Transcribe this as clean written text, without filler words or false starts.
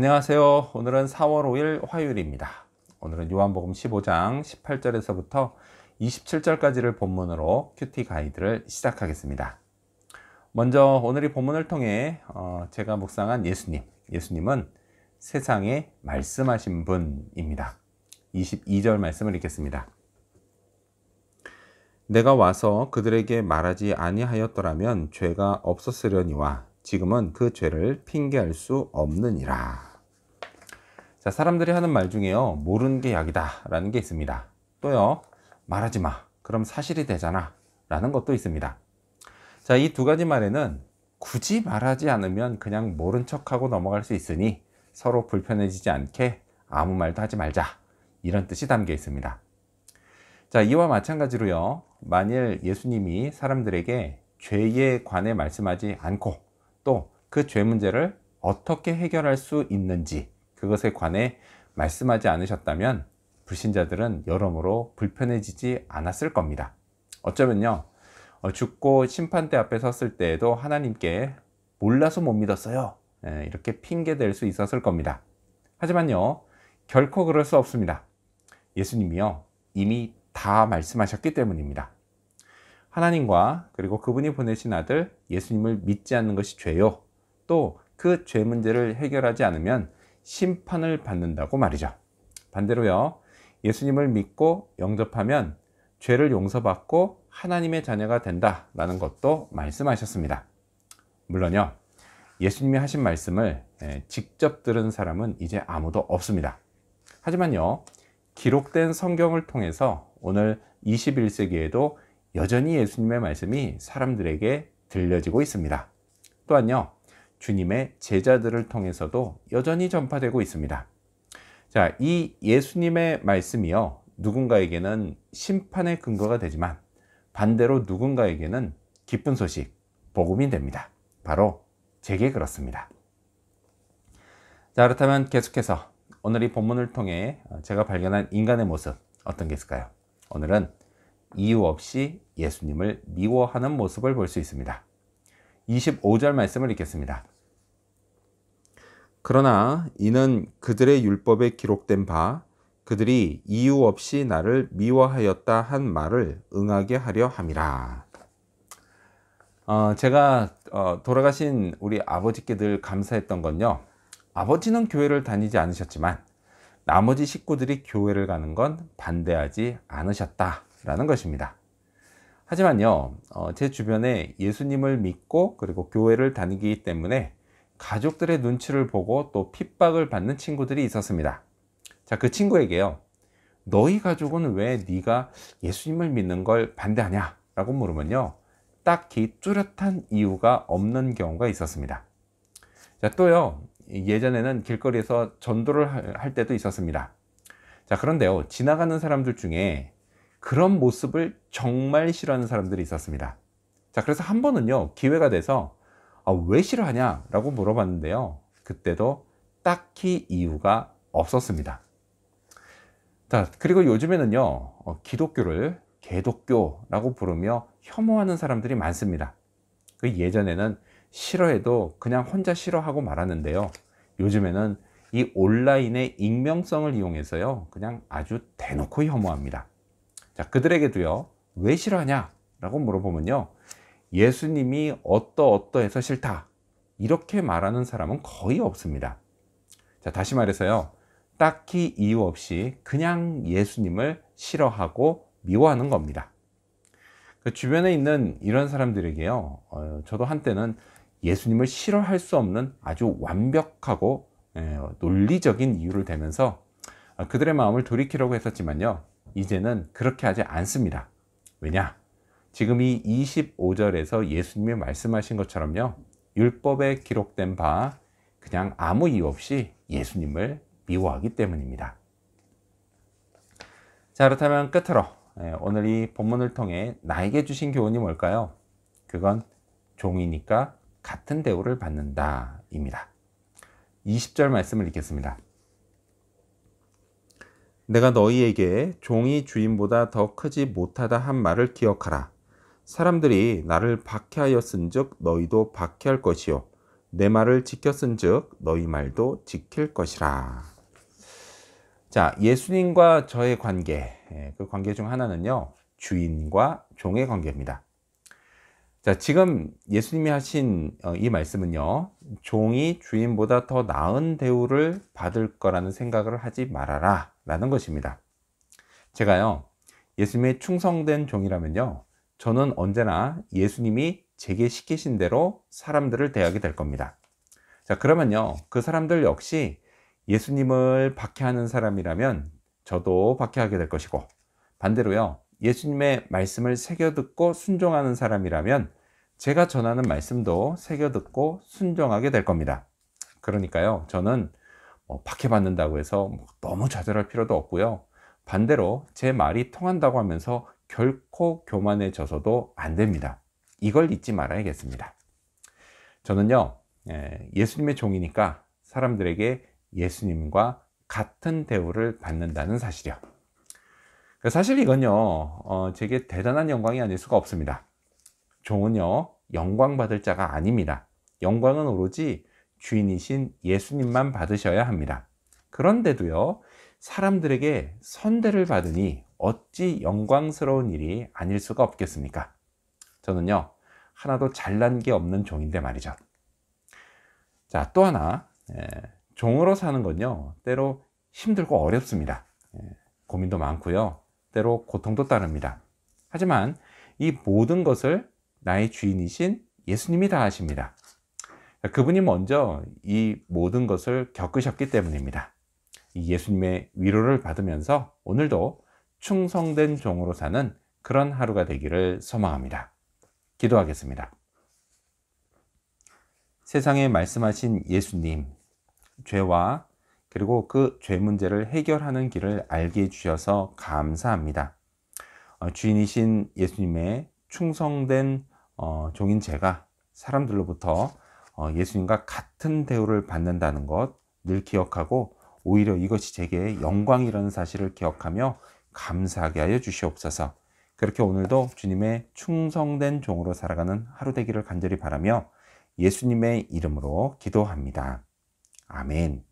안녕하세요. 오늘은 4월 5일 화요일입니다. 오늘은 요한복음 15장 18절에서부터 27절까지를 본문으로 큐티 가이드를 시작하겠습니다. 먼저 오늘 이 본문을 통해 제가 묵상한 예수님은 세상에 말씀하신 분입니다. 22절 말씀을 읽겠습니다. 내가 와서 그들에게 말하지 아니하였더라면 죄가 없었으려니와 지금은 그 죄를 핑계할 수 없느니라. 자, 사람들이 하는 말 중에요, 모르는 게 약이다 라는 게 있습니다. 또요, 말하지 마, 그럼 사실이 되잖아 라는 것도 있습니다. 자, 이 두 가지 말에는 굳이 말하지 않으면 그냥 모른 척하고 넘어갈 수 있으니 서로 불편해지지 않게 아무 말도 하지 말자, 이런 뜻이 담겨 있습니다. 자, 이와 마찬가지로요, 만일 예수님이 사람들에게 죄에 관해 말씀하지 않고 또 그 죄 문제를 어떻게 해결할 수 있는지 그것에 관해 말씀하지 않으셨다면 불신자들은 여러모로 불편해지지 않았을 겁니다. 어쩌면요, 죽고 심판대 앞에 섰을 때에도 하나님께 몰라서 못 믿었어요, 이렇게 핑계댈 수 있었을 겁니다. 하지만요, 결코 그럴 수 없습니다. 예수님이요, 이미 다 말씀하셨기 때문입니다. 하나님과 그리고 그분이 보내신 아들 예수님을 믿지 않는 것이 죄요, 또 그 죄 문제를 해결하지 않으면 심판을 받는다고 말이죠. 반대로요, 예수님을 믿고 영접하면 죄를 용서받고 하나님의 자녀가 된다라는 것도 말씀하셨습니다. 물론요, 예수님이 하신 말씀을 직접 들은 사람은 이제 아무도 없습니다. 하지만요, 기록된 성경을 통해서 오늘 21세기에도 여전히 예수님의 말씀이 사람들에게 들려지고 있습니다. 또한요, 주님의 제자들을 통해서도 여전히 전파되고 있습니다. 자, 이 예수님의 말씀이요, 누군가에게는 심판의 근거가 되지만 반대로 누군가에게는 기쁜 소식, 복음이 됩니다. 바로 제게 그렇습니다. 자, 그렇다면 계속해서 오늘 이 본문을 통해 제가 발견한 인간의 모습, 어떤 게 있을까요? 오늘은 이유 없이 예수님을 미워하는 모습을 볼 수 있습니다. 25절 말씀을 읽겠습니다. 그러나 이는 그들의 율법에 기록된 바 그들이 이유 없이 나를 미워하였다 한 말을 응하게 하려 함이라. 제가 돌아가신 우리 아버지께 늘 감사했던 건요, 아버지는 교회를 다니지 않으셨지만 나머지 식구들이 교회를 가는 건 반대하지 않으셨다라는 것입니다. 하지만요, 제 주변에 예수님을 믿고 그리고 교회를 다니기 때문에 가족들의 눈치를 보고 또 핍박을 받는 친구들이 있었습니다. 자, 그 친구에게요, 너희 가족은 왜 네가 예수님을 믿는 걸 반대하냐 라고 물으면요, 딱히 뚜렷한 이유가 없는 경우가 있었습니다. 자, 또요, 예전에는 길거리에서 전도를 할 때도 있었습니다. 자, 그런데요, 지나가는 사람들 중에 그런 모습을 정말 싫어하는 사람들이 있었습니다. 자, 그래서 한 번은요, 기회가 돼서 왜 싫어하냐 라고 물어봤는데요, 그때도 딱히 이유가 없었습니다. 자, 그리고 요즘에는요, 기독교를 개독교라고 부르며 혐오하는 사람들이 많습니다. 그 예전에는 싫어해도 그냥 혼자 싫어하고 말았는데요, 요즘에는 이 온라인의 익명성을 이용해서요, 그냥 아주 대놓고 혐오합니다. 자, 그들에게도요, 왜 싫어하냐 라고 물어보면요, 예수님이 어떠해서 싫다, 이렇게 말하는 사람은 거의 없습니다. 자, 다시 말해서요, 딱히 이유 없이 그냥 예수님을 싫어하고 미워하는 겁니다. 그 주변에 있는 이런 사람들에게요, 저도 한때는 예수님을 싫어할 수 없는 아주 완벽하고 논리적인 이유를 대면서 그들의 마음을 돌이키려고 했었지만요, 이제는 그렇게 하지 않습니다. 왜냐? 지금 이 25절에서 예수님이 말씀하신 것처럼요, 율법에 기록된 바 그냥 아무 이유 없이 예수님을 미워하기 때문입니다. 자, 그렇다면 끝으로 오늘 이 본문을 통해 나에게 주신 교훈이 뭘까요? 그건 종이니까 같은 대우를 받는다 입니다. 20절 말씀을 읽겠습니다. 내가 너희에게 종이 주인보다 더 크지 못하다 한 말을 기억하라. 사람들이 나를 박해하였은즉 너희도 박해할 것이요 내 말을 지켰은즉 너희 말도 지킬 것이라. 자, 예수님과 저의 관계, 그 관계 중 하나는요, 주인과 종의 관계입니다. 자, 지금 예수님이 하신 이 말씀은요, 종이 주인보다 더 나은 대우를 받을 거라는 생각을 하지 말아라 라는 것입니다. 제가요, 예수님의 충성된 종이라면요, 저는 언제나 예수님이 제게 시키신 대로 사람들을 대하게 될 겁니다. 자, 그러면요, 그 사람들 역시 예수님을 박해하는 사람이라면 저도 박해하게 될 것이고, 반대로요, 예수님의 말씀을 새겨듣고 순종하는 사람이라면 제가 전하는 말씀도 새겨듣고 순종하게 될 겁니다. 그러니까요, 저는 박해받는다고 해서 너무 좌절할 필요도 없고요, 반대로 제 말이 통한다고 하면서 결코 교만해져서도 안 됩니다. 이걸 잊지 말아야겠습니다. 저는요, 예수님의 종이니까 사람들에게 예수님과 같은 대우를 받는다는 사실이요. 사실 이건요, 제게 대단한 영광이 아닐 수가 없습니다. 종은요, 영광 받을 자가 아닙니다. 영광은 오로지 주인이신 예수님만 받으셔야 합니다. 그런데도요, 사람들에게 선대를 받으니 어찌 영광스러운 일이 아닐 수가 없겠습니까? 저는요, 하나도 잘난 게 없는 종인데 말이죠. 자, 또 하나, 종으로 사는 건요, 때로 힘들고 어렵습니다. 고민도 많고요, 때로 고통도 따릅니다. 하지만 이 모든 것을 나의 주인이신 예수님이 다 하십니다. 그분이 먼저 이 모든 것을 겪으셨기 때문입니다. 이 예수님의 위로를 받으면서 오늘도 충성된 종으로 사는 그런 하루가 되기를 소망합니다. 기도하겠습니다. 세상에 말씀하신 예수님, 죄와 그리고 그 죄 문제를 해결하는 길을 알게 해주셔서 감사합니다. 주인이신 예수님의 충성된 종인 제가 사람들로부터 예수님과 같은 대우를 받는다는 것 늘 기억하고, 오히려 이것이 제게 영광이라는 사실을 기억하며 감사하게 하여 주시옵소서. 그렇게 오늘도 주님의 충성된 종으로 살아가는 하루 되기를 간절히 바라며 예수님의 이름으로 기도합니다. 아멘.